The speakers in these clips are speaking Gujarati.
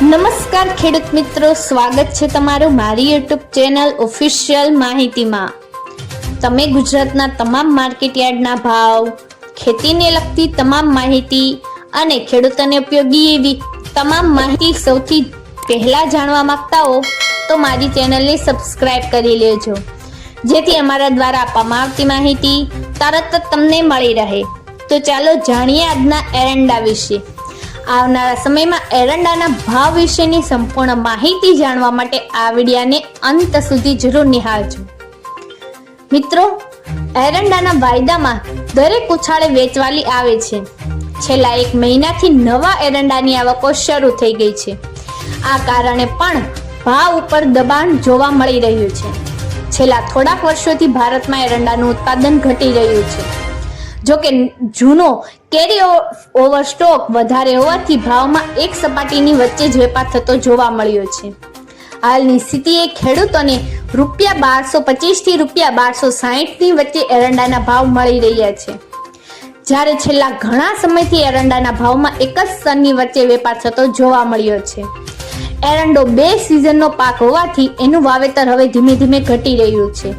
નમસ્કાર ખેડૂત મિત્રો, સ્વાગત છે તમારું મારી યુટ્યુબ ચેનલ ઓફિશિયલ માહિતીમાં। તમે ગુજરાતના તમામ માર્કેટયાર્ડના ભાવ, ખેતીને લગતી તમામ માહિતી અને ખેડૂતોને ઉપયોગી એવી તમામ માહિતી સૌથી પહેલા જાણવા માંગતા હો તો મારી ચેનલને સબસ્ક્રાઇબ કરી લેજો, જેથી અમારા દ્વારા આપવામાં આવતી માહિતી તરત જ તમને મળી રહે। તો ચાલો જાણીએ આજના એરંડા વિશે। આવનારા સમયમાં એરંડાના ભાવ વિશેની સંપૂર્ણ માહિતી જાણવા માટે આ વિડિયોને અંત સુધી જરૂર નિહાળજો। મિત્રો, એરંડાના વાયદામાં દરેક ઉછાળે વેચવાલી આવે છે। છેલ્લા 1 મહિનાથી નવા એરંડાની આવકો શરૂ થઈ ગઈ છે। આ કારણે પણ ભાવ ઉપર દબાણ જોવા મળી રહ્યું છે। છેલ્લા થોડાક વર્ષોથી ભારતમાં એરંડાનું ઉત્પાદન ઘટી રહ્યું છે। જો કે જૂનો કેરી ઓવર સ્ટોક વધારે હોવાથી ભાવમાં એક સપાટીની વચ્ચે જ વેપાર થતો જોવા મળ્યો છે। હાલની સ્થિતિએ ખેડૂતોને ₹1225 થી ₹1260 ની વચ્ચે એરંડાના ભાવ મળી રહ્યા છે, જ્યારે છેલ્લા ઘણા સમયથી એરંડાના ભાવમાં એક જ સ્તરની વચ્ચે વેપાર થતો જોવા મળ્યો છે। એરંડો 2 સિઝનનો પાક હોવાથી એનું વાવેતર હવે ધીમે ધીમે ઘટી રહ્યું છે।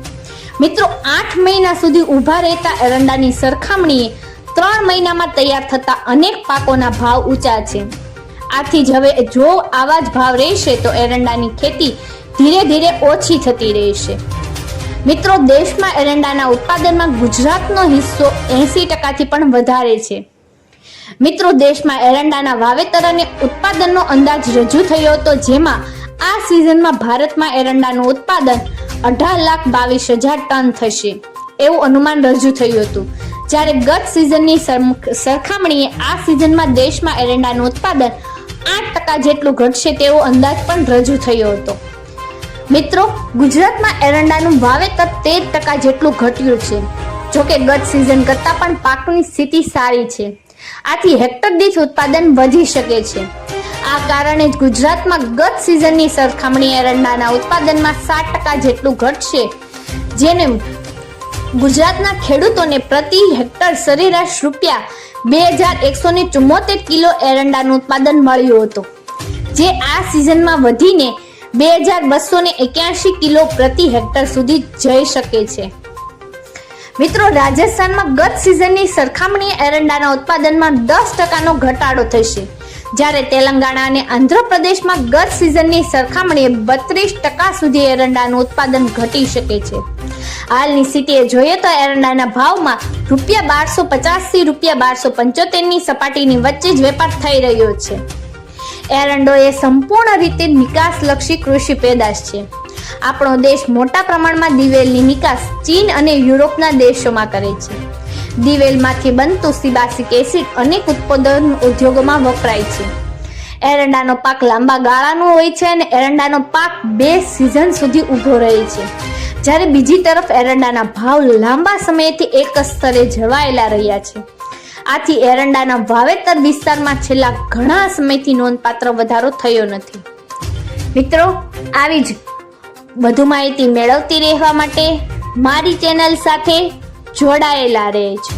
મિત્રો, 8 મહિના સુધી ઊભા રહેતા એરંડાની સરખામણીએ 3 મહિનામાં તૈયાર થતા અનેક પાકોના ભાવ ઊંચા છે। આથી જ હવે જો આવા જ ભાવ રહેશે તો એરંડાની ખેતી ધીરે ધીરે ઓછી થતી રહેશે। મિત્રો, દેશમાં એરંડાના ઉત્પાદનમાં ગુજરાતનો હિસ્સો 80% થી પણ વધારે છે। મિત્રો, દેશમાં એરંડાના વાવેતર અને ઉત્પાદનનો અંદાજ રજૂ થયો હતો, જેમાં આ સિઝનમાં ભારતમાં એરંડાનું ઉત્પાદન 18,22,000 ટન થશે એવું અનુમાન રજૂ થયું હતું, જ્યારે ગત સિઝનની સરખામણીએ આ સિઝનમાં દેશમાં એરંડાનું ઉત્પાદન 8% જેટલું ઘટશે તેવો અંદાજ પણ રજૂ થયો હતો। મિત્રો, ગુજરાતમાં એરંડાનું વાવેતર 13% જેટલું ઘટ્યું છે। જોકે ગત સિઝન કરતાં પણ પાકની સ્થિતિ સારી છે, આથી હેક્ટર દીઠ ઉત્પાદન વધી શકે છે। આ કારણે જ ગુજરાતમાં ગત સિઝનની સરખામણી એરંડાના ઉત્પાદનમાં 7% જેટલું ઘટશે, જેને ગુજરાતના ખેડૂતોને પ્રતિ હેક્ટર સરેરાશ ₹2,174 કિલો એરંડાનું ઉત્પાદન મળ્યું હતું, જે આ સિઝનમાં વધીને 2,281 કિલો પ્રતિ હેક્ટર સુધી જઈ શકે છે। મિત્રો, રાજસ્થાનમાં ગત સિઝનની સરખામણીએ એરંડાના ઉત્પાદનમાં 10%નો ઘટાડો થશે, જ્યારે તેલંગાણા અને આંધ્રપ્રદેશમાં ગત સિઝનની સરખામણીએ 32% સુધી એરંડાનું ઉત્પાદન ઘટી શકે છે। હાલની સ્થિતિએ જોઈએ તો એરંડાના ભાવમાં ₹1250 થી ₹1275 ની સપાટીની વચ્ચે જ વેપાર થઈ રહ્યો છે। એરંડો એ સંપૂર્ણ રીતે નિકાસલક્ષી કૃષિ પેદાશ છે। આપણો દેશ મોટા પ્રમાણમાં દિવેલની નિકાસ ચીન અને યુરોપના દેશોમાં કરે છે। દિવેલમાંથી બનતું સિબાસિક એસિડ અનેક ઉત્પાદન ઉદ્યોગોમાં વપરાય છે। એરંડાનો પાક લાંબા ગાળાનો હોય છે અને એરંડાનો પાક 2 સિઝન સુધી ઊભો રહે છે, જ્યારે બીજી તરફ એરંડાના ભાવ લાંબા સમયથી એક જ સ્તરે જળવાયેલા રહ્યા છે। આથી એરંડાના વાવેતર વિસ્તારમાં છેલ્લા ઘણા સમયથી નોંધપાત્ર વધારો થયો નથી। મિત્રો, આવી જ વધુ માહિતી મેળવતી રહેવા માટે મારી ચેનલ સાથે જોડાયેલા રહેજો।